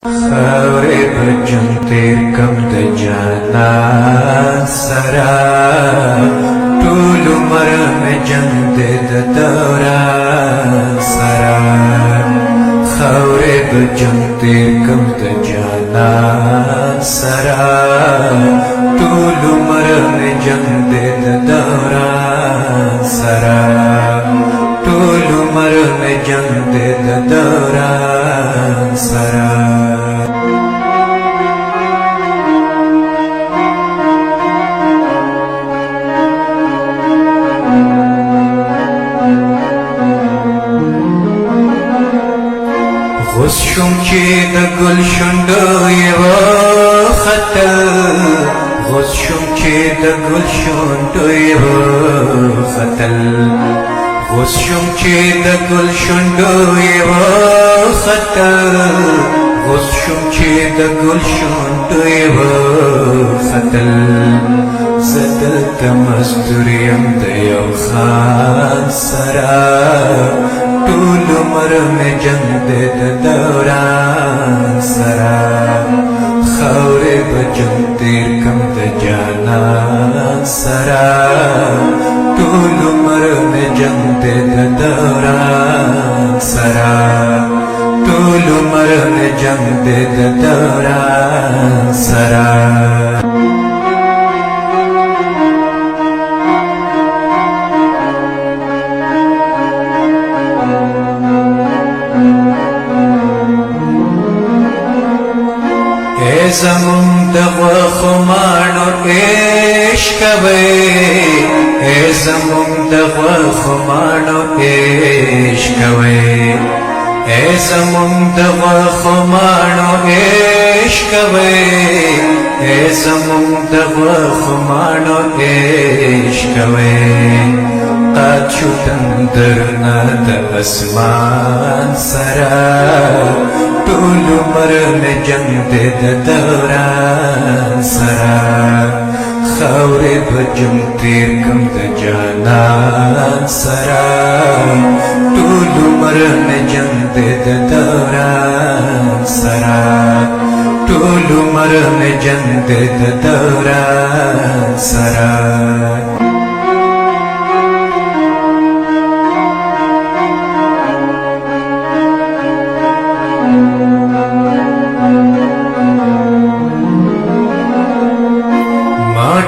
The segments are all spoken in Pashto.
خاورې بچم تیر کم د جانان سره ټول عمر مې جنګ دې د دوران سره خاورې بچم تیر کم د جانان سره ټول عمر مې جنګ دې د دوران سره ټول عمر مې جنګ دې د دوران سره غوث شوم چې د ګل شونډو یې وختل غوث شوم چې د ګل شونډو یې وختل غوث شوم چې د ګل شونډو یې وختل غوث شوم چې د ګل شونډو یې وختل زه دلته مزدور یم د یو خان سره ټول عمر مې جنګ دې د دوران سره خاورې بچم تیر کم د جانان سره ټول عمر مې جنګ دې د دوران سره ټول عمر مې جنګ دې د دوران سره زمون د غوښو ماڼو عشق کوي زمون د غوښو ماڼو عشق کوي زمون د غوښو ماڼو عشق کوي زمون د غوښو ماڼو عشق کوي قد شو تندرنا د اسمان سره ټول عمر مې جنګ دې د دوران سره خاورې بچم تیر کم د جانان سره ټول عمر مې جنګ دې د دوران سره ټول عمر مې جنګ دې د دوران سره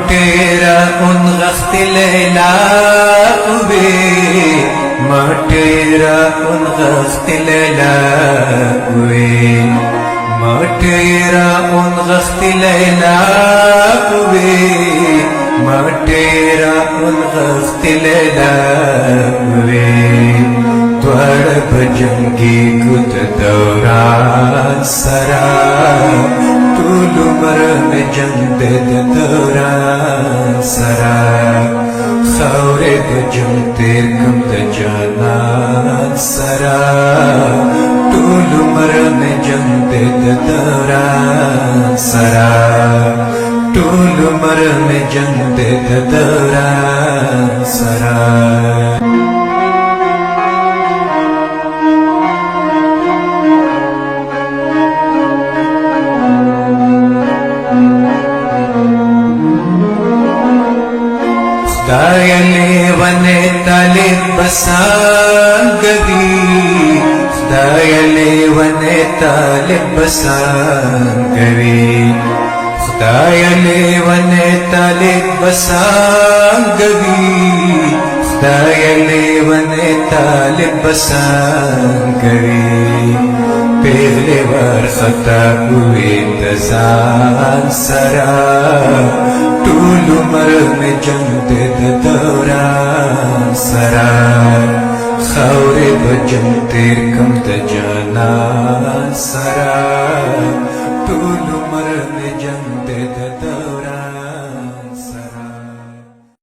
तेरा उन गख्त लैला हुए माँ तेरा उन गख्त लैला हुए माँ तेरा उन गख्त लैला हुए माँ तेरा उन गख्त लैला हुए द्वार भजंगी गुद दौरान सरा ټول عمر مې جنګ دې د دوران سره خاورې بچم تیر کم د جانان سره ټول عمر مې جنګ دې د دوران سره ټول عمر مې جنګ دې د دوران سره خدای لیوانه طالب بسانگوی خدای لیوانه طالب بسانگوی خدای لیوانه طالب بسانگوی خدای لیوانه طالب بسانگوی پیغلی ور خطا کوئی تزان سرا ټول عمر مې جنګ دې د دوران سره خاورې بچم تیر کم د جانان سره ټول عمر مې جنګ دې د